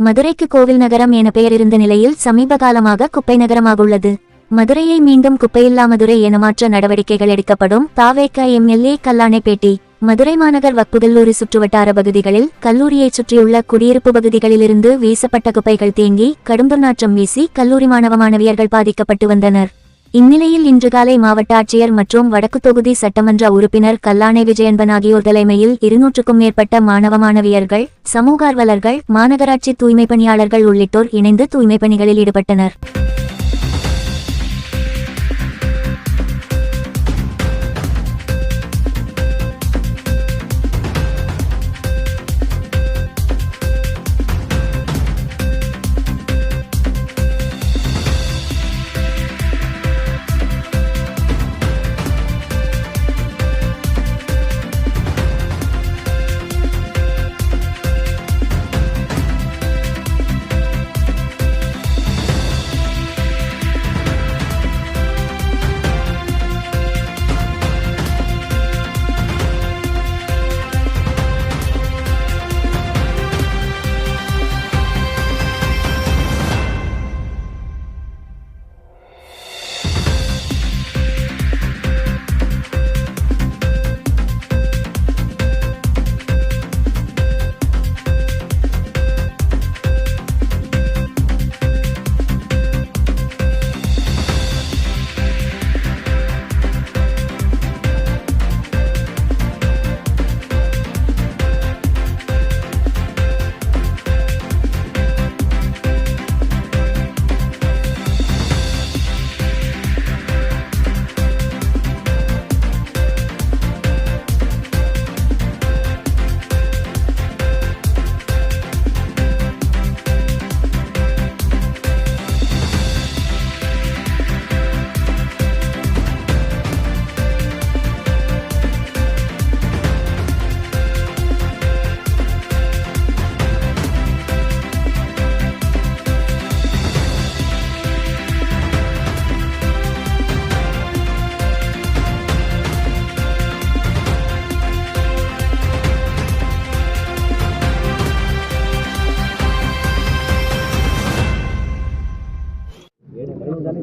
மதுரைக்கு கோவில் நகரம் என பெயர் இருந்த நிலையில் சமீப காலமாக குப்பை நகரமாக உள்ளது. மதுரையை மீண்டும் குப்பையில்லா மதுரை என மாற்ற நடவடிக்கைகள் எடுக்கப்படும். தாவேக எம்எல்ஏ கல்லானை பேட்டி. மதுரை மாநகர் வக்பு கல்லூரி சுற்றுவட்டார பகுதிகளில் கல்லூரியைச் சுற்றியுள்ள குடியிருப்பு பகுதிகளிலிருந்து வீசப்பட்ட குப்பைகள் தேங்கி கடும் துர்நாற்றம் வீசி கல்லூரி மாணவ மாணவியர்கள் பாதிக்கப்பட்டு வந்தனர். இந்நிலையில் இன்று காலை மாவட்ட ஆட்சியர் மற்றும் வடக்கு தொகுதி சட்டமன்ற உறுப்பினர் கல்லானை விஜயன்பன் ஆகியோர் தலைமையில் 200க்கும் மேற்பட்ட மாணவ மாணவியர்கள், சமூக ஆர்வலர்கள், மாநகராட்சி தூய்மை பணியாளர்கள் உள்ளிட்டோர் இணைந்து தூய்மை பணிகளில் ஈடுபட்டனர்.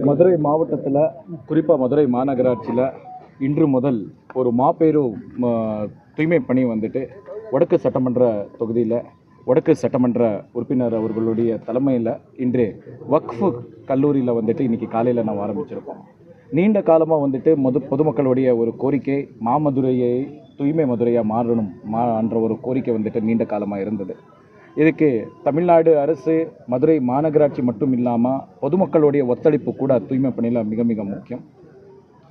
மதுரை மாவட்டத்தில், குறிப்பாக மதுரை மாநகராட்சியில் இன்று முதல் ஒரு மாபெரும் தூய்மை பணி வந்துட்டு வடக்கு சட்டமன்ற தொகுதியில் வடக்கு சட்டமன்ற உறுப்பினர் அவர்களுடைய தலைமையில் இன்று வக்ஃபு கல்லூரியில் வந்துட்டு இன்றைக்கி காலையில் நாம் ஆரம்பிச்சிருக்கோம். நீண்ட காலமாக வந்துட்டு பொதுமக்களுடைய ஒரு கோரிக்கை மாமதுரையை தூய்மை மதுரையாக மாறணும் என்ற ஒரு கோரிக்கை வந்துட்டு நீண்ட காலமாக இருந்தது. இதுக்கு தமிழ்நாடு அரசு, மதுரை மாநகராட்சி மட்டும் இல்லாமல் பொதுமக்களுடைய ஒத்துழைப்பு கூட தூய்மை பணியில் மிக மிக முக்கியம்.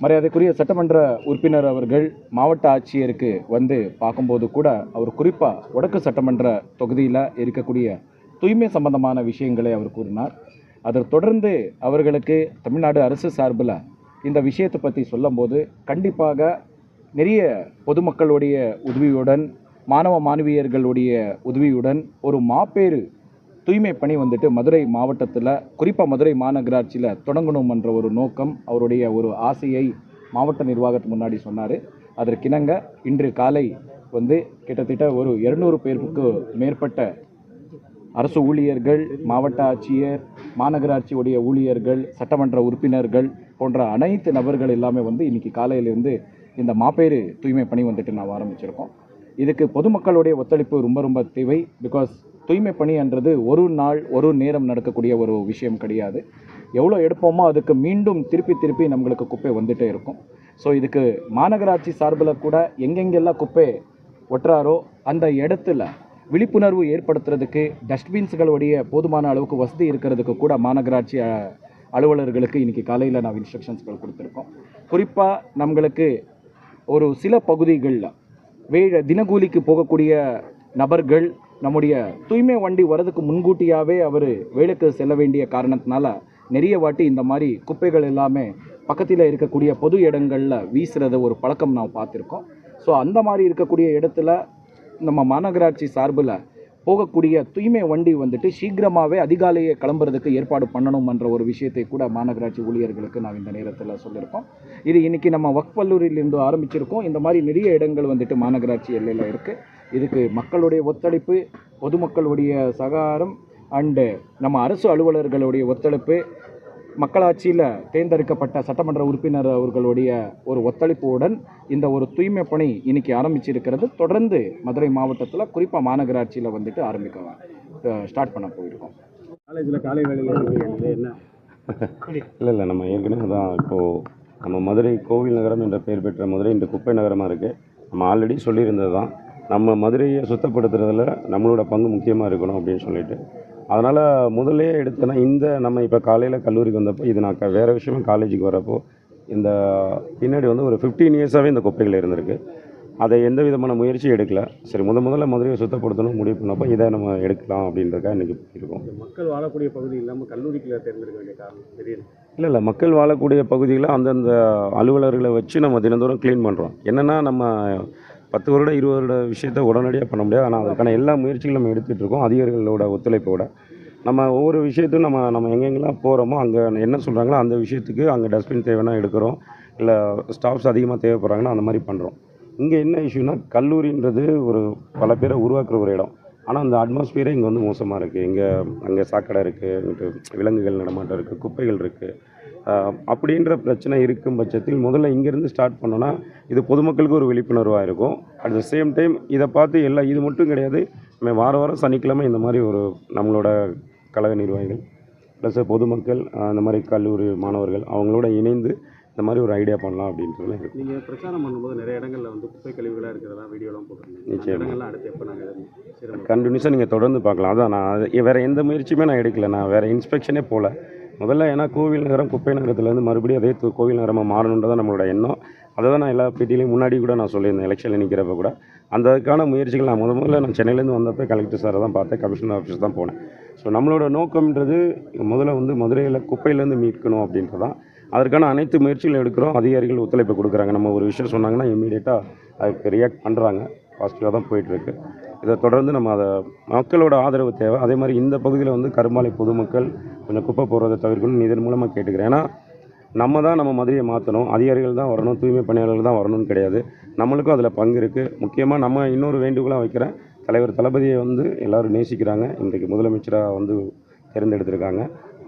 மரியாதைக்குரிய சட்டமன்ற உறுப்பினர் அவர்கள் மாவட்ட ஆட்சியருக்கு வந்து பார்க்கும்போது கூட அவர் குறிப்பாக வடக்கு சட்டமன்ற தொகுதியில் இருக்கக்கூடிய தூய்மை சம்பந்தமான விஷயங்களை அவர் கூறினார். அதை தொடர்ந்து அவர்களுக்கு தமிழ்நாடு அரசு சார்பில் இந்த விஷயத்தை பற்றி சொல்லும்போது கண்டிப்பாக நிறைய பொதுமக்களுடைய உதவியுடன், மாணவ மாணவியர்களுடைய உதவியுடன் ஒரு மாபெரு தூய்மை பணி வந்துட்டு மதுரை மாவட்டத்தில், குறிப்பாக மதுரை மாநகராட்சியில் தொடங்கணும் என்ற ஒரு நோக்கம், அவருடைய ஒரு ஆசையை மாவட்ட நிர்வாகத்துக்கு முன்னாடி சொன்னார். அதற்கிணங்க இன்று காலை வந்து கிட்டத்தட்ட ஒரு 200 பேருக்கு மேற்பட்ட அரசு ஊழியர்கள், மாவட்ட ஆட்சியர், மாநகராட்சியுடைய ஊழியர்கள், சட்டமன்ற உறுப்பினர்கள் போன்ற அனைத்து நபர்கள் எல்லாமே வந்து இன்றைக்கி காலையிலேருந்து இந்த மாபெரு தூய்மை பணி வந்துட்டு நாம் ஆரம்பிச்சிருக்கோம். இதுக்கு பொதுமக்களுடைய ஒத்துழைப்பு ரொம்ப ரொம்ப தேவை. பிகாஸ் தூய்மை பணின்றது ஒரு நாள் ஒரு நேரம் நடக்கக்கூடிய ஒரு விஷயம் கிடையாது. எவ்வளோ எடுப்போமோ அதுக்கு மீண்டும் திருப்பி நம்மளுக்கு குப்பை வந்துகிட்டே இருக்கும். ஸோ இதுக்கு மாநகராட்சி சார்பில் கூட எங்கெங்கெல்லாம் குப்பை ஒட்டுறாரோ அந்த இடத்துல விழிப்புணர்வு ஏற்படுத்துறதுக்கு டஸ்ட்பின்ஸ்களுடைய போதுமான அளவுக்கு வசதி இருக்கிறதுக்கு கூட மாநகராட்சி அலுவலர்களுக்கு இன்றைக்கி காலையில் நான் இன்ஸ்ட்ரக்ஷன்ஸ்கள் கொடுத்துருக்கோம். குறிப்பாக நம்மளுக்கு ஒரு சில பகுதிகளில் தினக்கூலிக்கு போகக்கூடிய நபர்கள் நம்முடைய தூய்மை வண்டி வரதுக்கு முன்கூட்டியாகவே அவர் வேலைக்கு செல்ல வேண்டிய காரணத்தினால நிறைய வாட்டி இந்த மாதிரி குப்பைகள் எல்லாமே பக்கத்தில் இருக்கக்கூடிய பொது இடங்களில் வீசுகிறத ஒரு பழக்கம் நாம் பார்த்துருக்கோம். ஸோ அந்த மாதிரி இருக்கக்கூடிய இடத்துல நம்ம மாநகராட்சி சார்பில் போகக்கூடிய தூய்மை வண்டி வந்துட்டு சீக்கிரமாகவே அதிகாலையே கிளம்புறதுக்கு ஏற்பாடு பண்ணணும்ன்ற ஒரு விஷயத்தை கூட மாநகராட்சி ஊழியர்களுக்கு நான் இந்த நேரத்தில் சொல்லியிருக்கோம். இது இன்றைக்கி நம்ம வக்ஃப் கல்லூரியிலிருந்து ஆரம்பிச்சிருக்கோம். இந்த மாதிரி நிறைய இடங்கள் வந்துட்டு மாநகராட்சி எல்லையில் இருக்குது. இதுக்கு மக்களுடைய ஒத்துழைப்பு, பொதுமக்களுடைய சகாரம், அண்டு நம்ம அரசு அலுவலர்களுடைய ஒத்துழைப்பு, மக்களாட்சியில் தேர்ந்தெடுக்கப்பட்ட சட்டமன்ற உறுப்பினர் அவர்களுடைய ஒரு ஒத்துழைப்புடன் இந்த ஒரு தூய்மை பணி இன்னைக்கு ஆரம்பிச்சிருக்கிறது. தொடர்ந்து மதுரை மாவட்டத்தில் குறிப்பாக மாநகராட்சியில் வந்துட்டு ஸ்டார்ட் பண்ண போயிருக்கோம். காலேஜில் காலை வேலையில் என்ன இல்லை நம்ம ஏற்கனவே தான் இப்போது நம்ம மதுரை கோவில் நகரம் என்ற பெயர் பெற்ற மதுரை இன்று குப்பை நகரமாக இருக்குது. நம்ம ஆல்ரெடி சொல்லியிருந்தது தான், நம்ம மதுரையை சுத்தப்படுத்துறதுல நம்மளோட பங்கு முக்கியமாக இருக்கணும் அப்படின்னு சொல்லிட்டு, அதனால் முதல்லே எடுத்தேன்னா இந்த நம்ம இப்போ காலையில் கல்லூரிக்கு வந்தப்போ இது நான் வேறு விஷயமா காலேஜுக்கு வரப்போ இந்த பின்னாடி வந்து ஒரு 15 இயர்ஸாகவே இந்த குப்பைகள் இருந்திருக்கு. அதை எந்த விதமான முயற்சியும் எடுக்கல. சரி முதல்ல மதுரையை சுத்தப்படுத்தணும் முடிவு பண்ணப்போ இதை நம்ம எடுக்கலாம் அப்படின்றதுக்காக இன்றைக்கி இருக்கும். மக்கள் வாழக்கூடிய பகுதி இல்லாமல் கல்லூரிக்குள்ளே தேர்ந்தெடுக்க வேண்டிய காரணம் தெரியல. இல்லை மக்கள் வாழக்கூடிய பகுதியில் அந்தந்த அலுவலர்களை வச்சு நம்ம தினந்தோறும் க்ளீன் பண்ணுறோம். என்னென்னா நம்ம 10 வருட 20 வருட விஷயத்தை உடனடியாக பண்ண முடியாது. ஆனால் அதுக்கான எல்லா முயற்சிகளும் நம்ம எடுத்துகிட்டு இருக்கோம். அதிகாரிகளோட ஒத்துழைப்போட நம்ம ஒவ்வொரு விஷயத்தையும் நம்ம எங்கெங்கெல்லாம் போகிறோமோ அங்கே என்ன சொல்கிறாங்களோ அந்த விஷயத்துக்கு அங்கே டஸ்ட்பின் தேவைன்னா எடுக்கிறோம். இல்லை ஸ்டாஃப்ஸ் அதிகமாக தேவைப்படுறாங்கன்னா அந்த மாதிரி பண்ணுறோம். இங்கே என்ன இஷ்யூனா கல்லூரின்றது ஒரு பல பேரை உருவாக்குற ஒரு இடம். ஆனால் அந்த அட்மாஸ்பியரே இங்கே வந்து மோசமாக இருக்குது. அங்கே சாக்கடை இருக்குது, இங்கிட்டு விலங்குகள் நடமாட்டம் இருக்குது, குப்பைகள் இருக்குது. அப்படின்ற பிரச்சனை இருக்கும் பட்சத்தில் முதல்ல இங்கேருந்து ஸ்டார்ட் பண்ணோன்னா இது பொதுமக்களுக்கு ஒரு விழிப்புணர்வாக இருக்கும். அட் த சேம் டைம் இதை பார்த்து இது மட்டும் கிடையாது, நம்ம வாரம் சனிக்கிழமை இந்த மாதிரி ஒரு நம்மளோட கழக நிர்வாகிகள் ப்ளஸ் பொதுமக்கள் இந்த மாதிரி கல்லூரி மாணவர்கள் அவங்களோட இணைந்து இந்த மாதிரி ஒரு ஐடியா பண்ணலாம் அப்படின்றதுல இருக்குது. நீங்கள் பிரச்சாரம் பண்ணும்போது நிறைய இடங்களில் வந்து குப்பை கழிவுகளாக இருக்கிறதா வீடியோலாம் போட்டிருந்தீங்க. நிச்சயம் இடங்கள்லாம் அடுத்து எப்போ நாங்கள் கண்டினியூஸாக நீங்கள் தொடர்ந்து பார்க்கலாம். அதான் நான் வேறு எந்த முயற்சியுமே நான் எடுக்கல. நான் வேறு இன்ஸ்பெக்ஷனே போகல. முதல்ல ஏன்னா கோவில் நகரம் குப்பை நகரத்துலேருந்து மறுபடியும் அதே கோவில் நகரமாக மாறணுன்றதான் நம்மளோட எண்ணம். அதை தான் நான் எல்லா பேட்டிலையும் முன்னாடி கூட நான் சொல்லியிருந்தேன், எலெக்ஷனில் நிற்கிறப்ப கூட. அதுக்கான முயற்சிகள் நான் முதல்ல நான் சென்னையிலேருந்து வந்தப்போ கலெக்டர் சாரை தான் பார்த்தேன், கமிஷனர் ஆஃபீஸ் தான் போனேன். ஸோ நம்மளோட நோக்கம்ன்றது முதல்ல வந்து மதுரையில் குப்பையிலேருந்து மீட்கணும் அப்படின்றது தான். அதற்கான அனைத்து முயற்சிகளும் எடுக்கிறோம். அதிகாரிகள் ஒத்துழைப்பு கொடுக்குறாங்க. நம்ம ஒரு விஷயம் சொன்னாங்கன்னா இம்மீடியட்டாக அதுக்கு ரியாக்ட் பண்ணுறாங்க. பாசிட்டிவாக தான் போயிட்டுருக்கு. இதை தொடர்ந்து நம்ம அதை மக்களோட ஆதரவு தேவை. அதே மாதிரி இந்த பகுதியில் வந்து கருமாலை பொதுமக்கள் கொஞ்சம் குப்பை போடுறதை தவிர்க்கணும்னு இதன் மூலமாக கேட்டுக்கிறேன். ஏன்னா நம்ம மதுரையை மாற்றணும், அதிகாரிகள் தான் வரணும், தூய்மை பணியாளர்கள் தான் வரணும்னு கிடையாது. நம்மளுக்கும் அதில் பங்கு இருக்குது. முக்கியமாக நம்ம இன்னொரு வேண்டுகோளாக வைக்கிறேன், தலைவர் தளபதியை வந்து எல்லோரும் நேசிக்கிறாங்க. இன்றைக்கு முதலமைச்சராக வந்து தேர்ந்தெடுத்திருக்காங்க.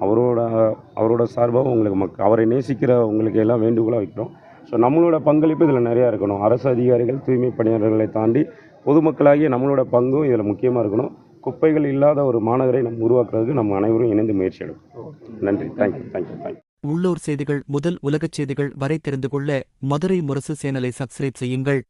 அவரோட சார்பாக உங்களுக்கு அவரை நேசிக்கிற உங்களுக்கு எல்லாம் வேண்டுகோளாக வைக்கிறோம். ஸோ நம்மளோட பங்களிப்பு இதில் நிறையா இருக்கணும். அரசு அதிகாரிகள் தூய்மை பணியாளர்களை தாண்டி பொதுமக்களாகிய நம்மளோட பங்கும் இதில் முக்கியமாக இருக்கணும். குப்பைகள் இல்லாத ஒரு மாநகரை நம்ம உருவாக்குறதுக்கு நம்ம அனைவரும் இணைந்து முயற்சி எடுக்கணும். நன்றி. தேங்க்யூ. உள்ளூர் செய்திகள் முதல் உலகச் செய்திகள் வரை தெரிந்து கொள்ள மதுரை முரசு சேனலை சப்ஸ்கிரைப் செய்யுங்கள்.